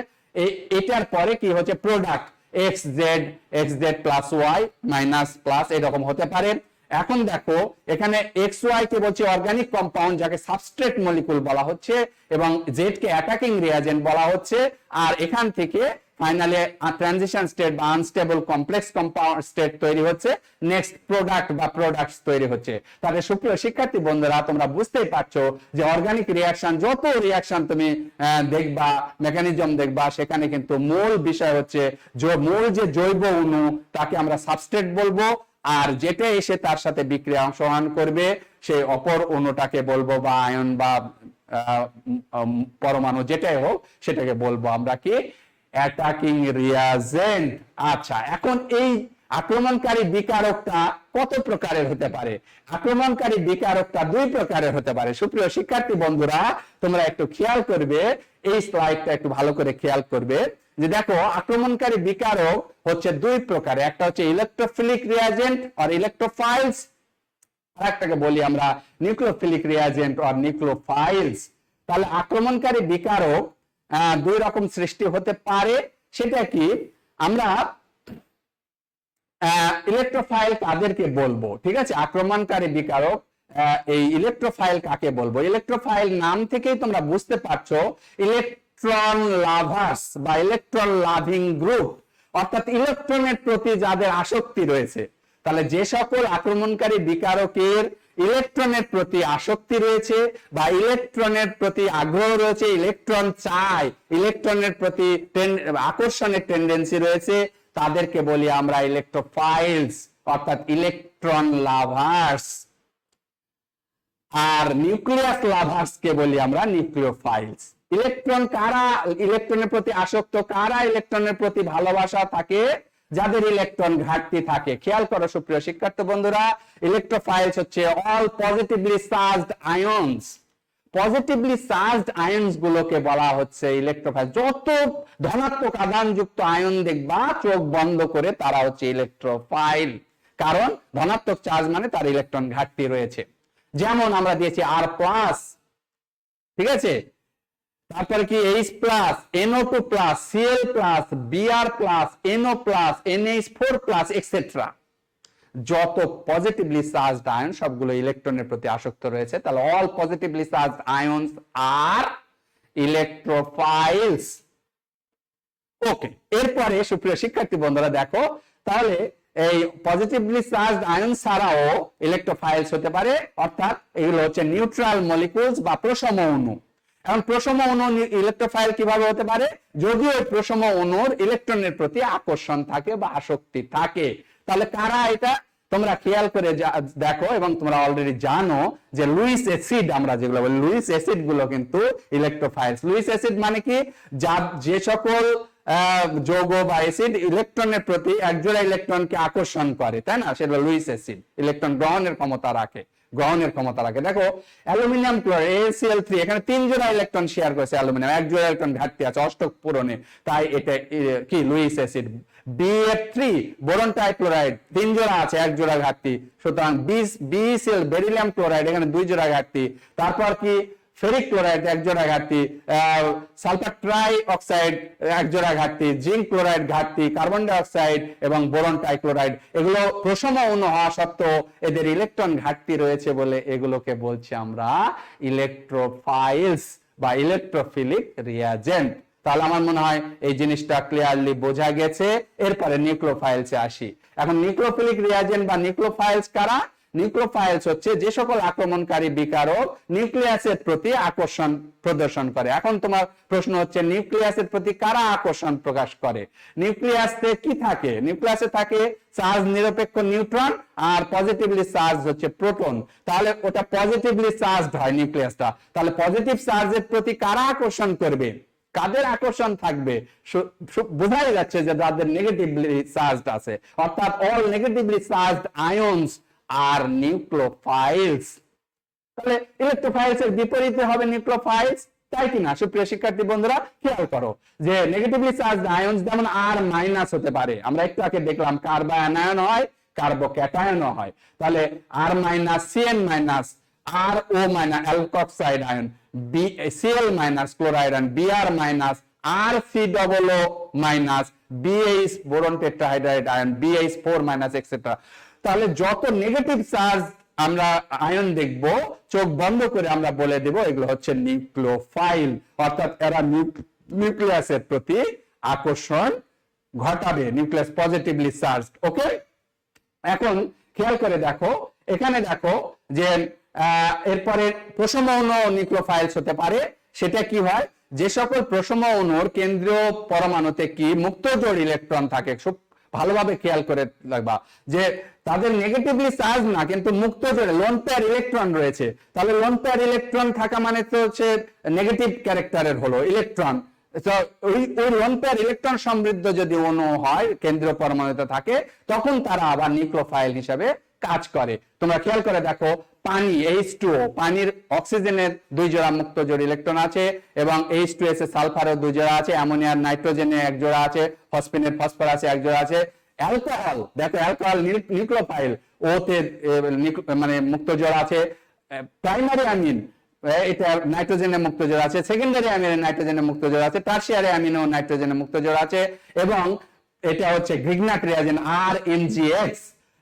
এটার পরে কি হচ্ছে product xz plus Y minus plus এরকম হতে পারে। এখন দেখো এখানে এক্স ওয়াই কে বলছে অর্গানিক কম্পাউন্ড যাকে সাবস্ট্রেট মলিকুল বলা হচ্ছে এবং জেড কে অ্যাটাকিং রিয়াজেন্ট বলা হচ্ছে, আর এখান থেকে ফাইনালি ট্রানজিশন স্টেট বা আনস্টেবল কমপ্লেক্স কম্পাউন্ড স্টেট তৈরি হচ্ছে, নেক্সট প্রোডাক্ট বা প্রোডাক্টস তৈরি হচ্ছে। তাহলে সুপ্রিয় শিক্ষার্থী বন্ধুরা, তোমরা বুঝতেই পারছো যে অর্গানিক রিয়াকশন, যত রিয়াকশন তুমি দেখবা, মেকানিজম দেখবা, সেখানে কিন্তু মূল বিষয় হচ্ছে মূল যে জৈব অণু তাকে আমরা সাবস্ট্রেট বলবো, আর যেটা এসে তার সাথে বিক্রিয়া অংশগ্রহণ করবে সেই অপর অণুটাকে বলবো বা আয়ন বা পরমাণু যেটাই হোক সেটাকে বলবো আমরা কি অ্যাটাকিং রিয়াজেন্ট। আচ্ছা, এখন এই আক্রমণকারী বিকারকটা কত প্রকারের হতে পারে? আক্রমণকারী বিকারকটা 2 প্রকারের হতে পারে। সুপ্রিয় শিক্ষার্থী বন্ধুরা, তোমরা একটু খেয়াল করবে, এই স্লাইডটা একটু ভালো করে খেয়াল করবে যে দেখো আক্রমণকারী বিকারক হচ্ছে 2 প্রকারের, একটা হচ্ছে ইলেকট্রোফিলিক রিয়াজেন্ট আর ইলেকট্রোফাইলস, আরেকটাকে বলি আমরা নিউক্লিওফিলিক রিয়াজেন্ট আর নিউক্লিওফাইলস। তাহলে আক্রমণকারী বিকারক 2 রকম সৃষ্টি হতে পারে। সেটা কি, আমরা ইলেকট্রোফাইল কাদেরকে বলবো, ঠিক আছে? আক্রমণকারী বিকারক এই ইলেকট্রোফাইল কাকে বলবো? ইলেকট্রোফাইল নাম থেকেই তোমরা বুঝতে পারছো ইলেকট্রন লাভার্স বা ইলেকট্রন লাভিং গ্রুপ, অর্থাৎ ইলেকট্রনের প্রতি যাদের আসক্তি রয়েছে। তাহলে যে সকল আক্রমণকারী বিকারকের ইলেকট্রনের প্রতি আসক্তি রয়েছে বা ইলেকট্রনের প্রতি আগ্রহ রয়েছে, ইলেকট্রন চায়, ইলেকট্রনের প্রতি আকর্ষণের টেন্ডেন্সি রয়েছে, তাদেরকে বলি আমরা ইলেকট্রোফাইলস অর্থাৎ ইলেকট্রন লাভার্স। আর নিউক্লিয়াস লাভার্স কে বলি আমরা নিউক্লিওফাইলস। ইলেকট্রন কারা ইলেকট্রনের প্রতি আসক্ত, কারা ইলেকট্রনের প্রতি ভালোবাসা থাকে, যাদের ইলেকট্রন ঘাটতি থাকে। খেয়াল করো সুপ্রিয় শিক্ষার্থী বন্ধুরা, ইলেকট্রোফাইলস হচ্ছে all positively charged ions. Positively charged ions গুলোকে বলা হচ্ছে ইলেকট্রোফাইল। যত ধনাত্মক আধানযুক্ত আয়ন দেখবা চোখ বন্ধ করে, তারা হচ্ছে ইলেকট্রোফাইল, কারণ ধনাত্মক চার্জ মানে তার ইলেকট্রন ঘাটতি রয়েছে। যেমন আমরা দিয়েছি R+, ঠিক আছে, তারপরে কি H+, NO2+, Cl+, Br+, NO+, NH4+, etcetera. যত পজিটিভলি চার্জড আয়ন সবগুলো ইলেকট্রনের প্রতি আসক্ত রয়েছে। তাহলে অল পজিটিভলি চার্জড আয়নস আর ইলেকট্রোফাইলস। ওকে, এরপরে সুপ্রিয় শিক্ষার্থী বন্ধুরা দেখো, তাহলে এই পজিটিভলি চার্জড আয়ন ছাড়াও ইলেকট্রোফাইলস হতে পারে, অর্থাৎ এগুলো হচ্ছে নিউট্রাল মলিকিউলস বা প্রশম অণু। এখন প্রশম অণু ইলেকট্রোফাইল কিভাবে হতে পারে? যদিও প্রশম অণুর ইলেকট্রনের প্রতি আকর্ষণ থাকে বা আসক্তি থাকে। তাহলে কারা এটা? তোমরা খেয়াল করে দেখো, এবং তোমরা অলরেডি জানো যে লুইস অ্যাসিড, আমরা যেগুলো বলি লুইস অ্যাসিড গুলো কিন্তু ইলেকট্রোফাইলস। লুইস অ্যাসিড মানে কি? যে সকল যৌগ বা অ্যাসিড ইলেকট্রনের প্রতি একজোড়া ইলেকট্রনকে আকর্ষণ করে, তাই না, সেটা লুইস অ্যাসিড। ইলেকট্রন গ্রহণের ক্ষমতা রাখে। দেখো অ্যালুমিনিয়াম ক্লোরাইড AlCl3, এখানে 3 জোড়া ইলেকট্রন শেয়ার করেছে অ্যালুমিনিয়াম, এক জোড়া ইলেকট্রন ঘাটতি আছে অষ্টক পূরণে, তাই এটা কি Luis acid. BF3 boron trichloride 3 জোড়া আছে, এক জোড়া ঘাটতি, সুতরাং BeCl বেরিলিয়াম ক্লোরাইড এখানে 2 জোড়া ঘাটতি। তারপর কি ফেরিক ক্লোরাইড এক জোড়া ঘাটতি, সালফার ট্রাই অক্সাইড এক জোড়া ঘাটতি, জিঙ্ক ক্লোরাইড ঘাটতি, কার্বন ডাই অক্সাইড এবং বোরন ট্রাইক্লোরাইড এগুলো প্রশম অণু হওয়া সত্ত্বেও এদের ইলেকট্রন ঘাটতি রয়েছে বলে এগুলোকে বলছি আমরা ইলেকট্রোফাইলস বা ইলেকট্রোফিলিক রিয়াজেন্ট। তাহলে আমার মনে হয় এই জিনিসটা ক্লিয়ারলি বোঝা গেছে। এরপরে নিউক্লিওফাইলসে আসি। এখন নিউক্লিওফিলিক রিয়াজেন্ট বা নিউক্লিওফাইলস কারা? নিউক্লিওফাইলস হচ্ছে যে সকল আক্রমণকারী বিকারক নিউক্লিয়াসের প্রতি আকর্ষণ প্রদর্শন করে। এখন তোমার প্রশ্ন হচ্ছে নিউক্লিয়াসের প্রতি কারা আকর্ষণ প্রকাশ করে? নিউক্লিয়াসে কি থাকে? নিউক্লিয়াসে থাকে চার্জ নিরপেক্ষ নিউট্রন আর পজিটিভলি চার্জ হচ্ছে প্রোটন। তাহলে ওটা পজিটিভলি চার্জড হয় নিউক্লিয়াসটা। তাহলে পজিটিভ চার্জের প্রতি কারা আকর্ষণ করবে? কাদের আকর্ষণ থাকবে? বোঝাই যাচ্ছে যে যাদের নেগেটিভলি চার্জড আছে, অর্থাৎ অল নেগেটিভলি চার্জড আয়নস আর নিউক্লিওফাইলস। তাহলে ইলেকট্রোফাইলস এর বিপরীতে হবে নিউক্লিওফাইলস, তাই কিনা সুপ্রিয় শিক্ষার্থী বন্ধুরা? খেয়াল করো যে নেগেটিভলি চার্জড আয়নস যেমন আর মাইনাস হতে পারে, আমরা একটু আগে দেখলাম কার্বায়ন হয়, কার্বোক্যাটায়নও হয়। তাহলে R minus CN minus, R O minus alkoxide ion, Cl minus chloride ion, Br minus, R C double O minus, BH boron tetrahydride ion, BH4 minus etcetera. তাহলে যত নেগেটিভ চার্জ আমরা আয়ন দেখব, চোখ বন্ধ করে আমরা বলে দেব এগুলো হচ্ছে নিউক্লিওফাইল, অর্থাৎ এরা নিউক্লিয়াসের প্রতি আকর্ষণ ঘটাবে, নিউক্লিয়াস পজিটিভলি চার্জড। ওকে, এখন খেয়াল করে দেখো, এখানে দেখো যে এরপরে প্রশম অণু নিউক্লিওফাইলস হতে পারে। সেটা কি হয়? যে সকল প্রশম অণুর কেন্দ্রীয় পরমাণুতে কি মুক্ত জোড় ইলেকট্রন থাকে, খুব ভালোভাবে খেয়াল করে রাখবা যে তাদের নেগেটিভলি চার্জ না, কিন্তু মুক্ত জোড়ে লোন পেয়ার ইলেকট্রন রয়েছে। তাহলে লোন পেয়ার ইলেকট্রন থাকা মানে তো হচ্ছে নেগেটিভ ক্যারেক্টারের হলো ইলেকট্রন। ওই লোন পেয়ার ইলেকট্রন সমৃদ্ধ যদি অণু হয়, কেন্দ্রীয় পরমাণুতে থাকে, তখন তারা আবার নিউক্লিওফাইল হিসাবে কাজ করে। তোমরা খেয়াল করে দেখো, পানি H2O, পানির অক্সিজেনের 2 জোড়া মুক্ত জোড় ইলেকট্রন আছে, এবং H2S এর সালফারও 2 জোড়া আছে, অ্যামোনিয়ার নাইট্রোজেনের 1 জোড়া আছে, ফসফেনের ফসফরাসে 1 জোড়া আছে। অ্যালকোহল দেখো, অ্যালকোহল নিউক্লিওফাইল, ওতে মানে মুক্ত জোড়া আছে। প্রাইমারি অ্যামিন, এটা নাইট্রোজেনের মুক্ত জোড়া আছে, সেকেন্ডারি অ্যামিনের নাইট্রোজেনের মুক্ত জোড়া আছে, টারশিয়ারি অ্যামিনও নাইট্রোজেনের মুক্ত জোড়া আছে। এবং এটা হচ্ছে গ্রিগনাট রিয়াজেন্ট RNGX।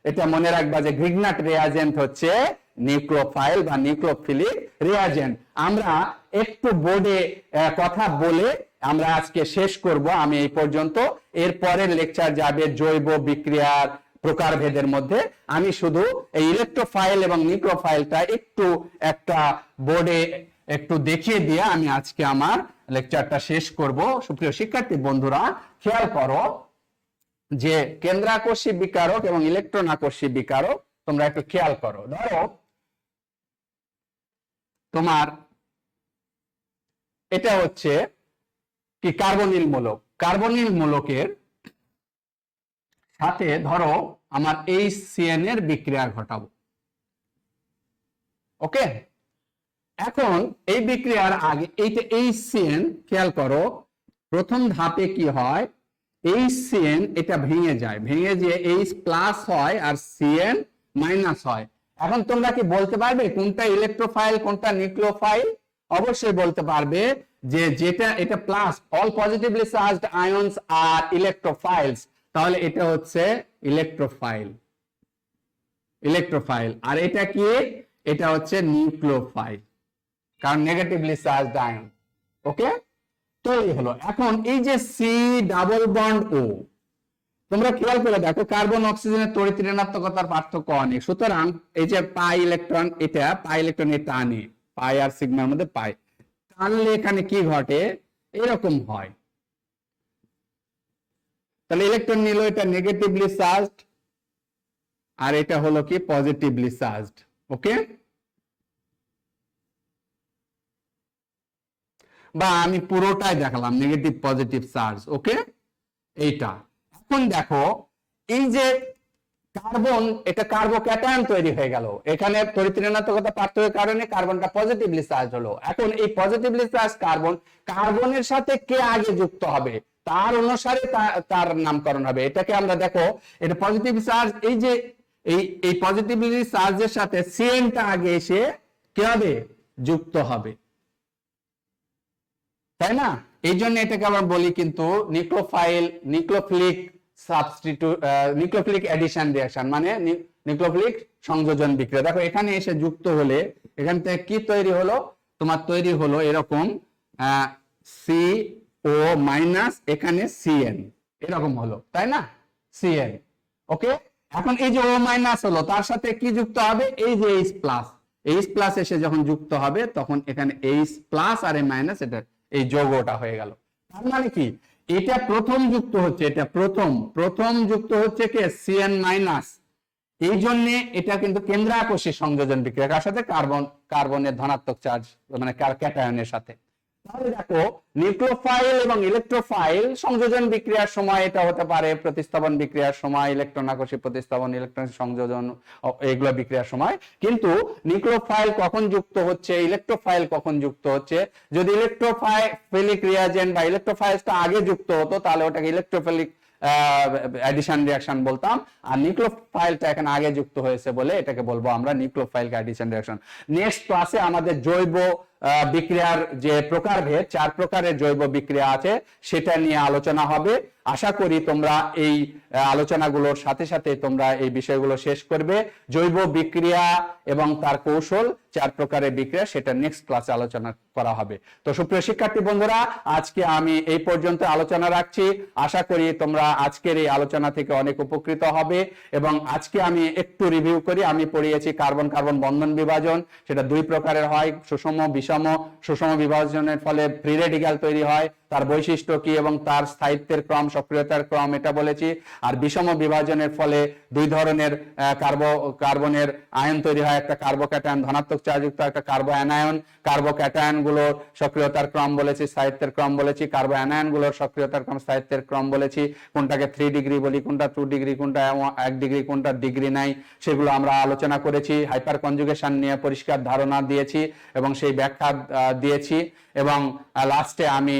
এটা মনে রাখবা যে গ্রিগনাট রিয়াজেন্ট হচ্ছে নিউক্লিওফাইল বা নিউক্লিওফিলিক রিয়াজেন্ট। আমরা একটু বোর্ডে কথা বলে আমরা আজকে শেষ করব, আমি এই পর্যন্ত। এর পরের লেকচার যাবে জৈব বিক্রিয়ার প্রকারভেদের মধ্যে। আমি শুধু এই ইলেকট্রোফাইল এবং নিউক্লিওফাইলটা একটু একটা বোর্ডে একটু দেখিয়ে দিয়ে আমি আজকে আমার লেকচারটা শেষ করব। সুপ্রিয় শিক্ষার্থী বন্ধুরা, খেয়াল করো যে কেন্দ্রাকর্ষী বিকারক এবং ইলেকট্রন আকর্ষী বিকারক তোমরা একটু খেয়াল করো। ধরো তোমার এটা হচ্ছে কি কার্বনিল মূলক, কার্বনিল মূলকের সাথে ধরো আমার HCN এর বিক্রিয়া ঘটাবো। ওকে, এখন এই বিক্রিয়ার আগে এইটা HCN, খেয়াল করো প্রথম ধাপে কি হয়, HCN এটা ভেঙে যায়, ভেঙে যেয়ে H প্লাস হয় আর CN মাইনাস হয়। এখন তোমরা কি বলতে পারবে কোনটা ইলেকট্রোফাইল কোনটা নিউক্লিওফাইল? অবশ্যই বলতে পারবে যে যেটা এটা plus, all positively charged ions আর ইলেকট্রোফাইলস, তাহলে এটা হচ্ছে ইলেকট্রোফাইল, ইলেকট্রোফাইল। আর এটা কি? এটা হচ্ছে নিউক্লিওফাইল, কারণ নেগেটিভলি চার্জড আয়ন। ওকে, তৈরি হলো। এখন এই যে সি ডাবল বন্ড ও, তোমরা খেয়াল করে দেখো কার্বন অক্সিজেনের তড়িৎ ঋণাত্মকতার পার্থক্য অনেক। সুতরাং এই যে পাই ইলেকট্রন, এটা পাই ইলেকট্রন এ টানে, পাই আর সিগমার মধ্যে পাই টানলে এখানে কি ঘটে, এরকম হয়। তাহলে ইলেকট্রন নিল, এটা নেগেটিভলি চার্জড আর এটা হলো কি পজিটিভলি চার্জড। ওকে, বা আমি পুরোটাই দেখালাম নেগেটিভ পজিটিভ চার্জ। ওকে, এইটা। এখন দেখো এই যে কার্বন, এটা কার্বোক্যাটায়ন তৈরি হয়ে গেল, এখানে তড়িৎ ঋণাত্মকতা পার্থক্যের কারণে কার্বনটা পজিটিভলি চার্জ হলো। এখন এই পজিটিভলি চার্জ কার্বন, কার্বনের সাথে কে আগে যুক্ত হবে তার অনুসারে তার নামকরণ হবে। এটাকে আমরা দেখো, এটা পজিটিভ চার্জ, এই যে এই পজিটিভলি চার্জের সাথে সিএনটা আগে এসে কি হবে, যুক্ত হবে, তাই না? এই জন্য এটাকে আমরা বলি কিন্তু nucleophile, nucleophilic substitute, nucleophilic addition reaction, মানে নিউক্লিওফিলিক সংযোজন বিক্রিয়া। দেখো এখানে এসে যুক্ত হলে এখান থেকে কি তৈরি হলো, তোমার তৈরি হলো এরকম সি ও মাইনাস, এখানে সিএন, এরকম হলো, তাই না, সিএন। ওকে, এখন এই যে ও মাইনাস হলো, তার সাথে কি যুক্ত হবে, এই যে এইচ প্লাস, এইচ প্লাস এসে যখন যুক্ত হবে তখন এখানে এইচ প্লাস আর এ মাইনাস, এটা এই যৌগটা হয়ে গেল। তার মানে কি, এটা প্রথম যুক্ত হচ্ছে, এটা প্রথম যুক্ত হচ্ছে কে, সিএন মাইনাস। এই জন্য এটা কিন্তু কেন্দ্রাকর্ষী সংযোজন বিক্রিয়া, কার সাথে, কার্বনের ধনাত্মক চার্জ মানে ক্যাটায়নের সাথে। তাহলে দেখো নিউক্লিওফাইল এবং ইলেকট্রোফাইল সংযোজন বিক্রিয়ার সময় এটা হতে পারে, প্রতিস্থাপন বিক্রিয়ার সময়, ইলেকট্রন আকর্ষী প্রতিস্থাপন, ইলেকট্রন সংযোজন, এগুলো বিক্রিয়ার সময়। কিন্তু নিউক্লিওফাইল কখন যুক্ত হচ্ছে, ইলেকট্রোফাইল কখন যুক্ত হচ্ছে, যদি ইলেকট্রোফিলিক রিয়াজেন্ট বা ইলেকট্রোফাইলটা আগে যুক্ত হতো তাহলে ওটাকে ইলেকট্রোফিলিক অ্যাডিশন রিঅ্যাকশন বলতাম, আর নিউক্লিওফাইলটা এখানে আগে যুক্ত হয়েছে বলে এটাকে বলবো আমরা নিউক্লিওফাইল অ্যাডিশন রিঅ্যাকশন। নেক্সট ক্লাসে আমাদের জৈব বিক্রিয়ার যে প্রকারভেদ, 4 প্রকারের জৈব বিক্রিয়া আছে, সেটা নিয়ে আলোচনা হবে। আশা করি তোমরা এই আলোচনাগুলোর সাথে সাথে তোমরা এই বিষয়গুলো শেষ করবে। জৈব বিক্রিয়া এবং তার কৌশল, 4 প্রকারের বিক্রিয়া, সেটা নেক্সট ক্লাসে আলোচনা করা হবে। তো সুপ্রিয় শিক্ষার্থী বন্ধুরা, আজকে আমি এই পর্যন্ত আলোচনা রাখছি। আশা করি তোমরা আজকের এই আলোচনা থেকে অনেক উপকৃত হবে। এবং আজকে আমি একটু রিভিউ করি, আমি পড়িয়েছি কার্বন কার্বন বন্ধন বিভাজন, সেটা 2 প্রকারের হয়, সুষম বিষম। সুষম বিভাজনের ফলে ফ্রি রেডিক্যাল তৈরি হয়, তার বৈশিষ্ট্য কি এবং তার স্থায়িত্বের ক্রম, সক্রিয়তার ক্রম, এটা বলেছি। আর বিষম বিভাজনের ফলে 2 ধরনের কার্বনের আয়ন তৈরি হয়, একটা কার্বোক্যাটায়ন ধনাত্মক চার্জযুক্ত, একটা কার্বো অ্যানায়ন। কার্বোক্যাটায়ন গুলোর সক্রিয়তার ক্রম বলেছি, স্থায়িত্বের ক্রম বলেছি। কার্বো অ্যানায়ন গুলোর সক্রিয়তার ক্রম, স্থায়িত্বের ক্রম বলেছি। কোনটাকে 3 ডিগ্রি বলি, কোনটা 2 ডিগ্রি, কোনটা 1 ডিগ্রি, কোনটা ডিগ্রি নাই, সেগুলো আমরা আলোচনা করেছি। হাইপার কনজুগেশন নিয়ে পরিষ্কার ধারণা দিয়েছি এবং সেই ব্যাখ্যা দিয়েছি। এবং লাস্টে আমি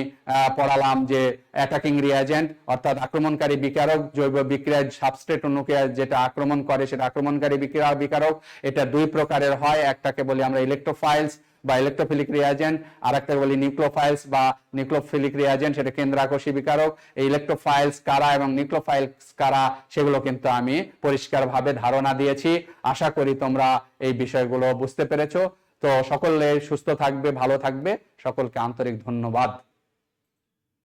পড়ালাম যে অ্যাটাকিং রিয়াজেন্ট অর্থাৎ আক্রমণকারী বিকারক, জৈব বিক্রিয়ায় সাবস্ট্রেট অণুকে যেটা আক্রমণ করে সেটা আক্রমণকারী বিকারক। এটা 2 প্রকারের হয়, একটাকে বলি আমরা ইলেকট্রোফাইলস বা ইলেকট্রোফিলিক রিয়াজেন্ট, আর একটা বলি নিউক্লিওফাইলস বা নিউক্লিওফিলিক রিয়াজেন্ট, সেটা কেন্দ্রাকর্ষী বিকারক। এই ইলেকট্রোফাইলস কারা এবং নিউক্লিওফাইলস কারা সেগুলো কিন্তু আমি পরিষ্কারভাবে ধারণা দিয়েছি। আশা করি তোমরা এই বিষয়গুলো বুঝতে পেরেছো। তো সকলে সুস্থ থাকবে, ভালো থাকবে, সকলকে আন্তরিক ধন্যবাদ।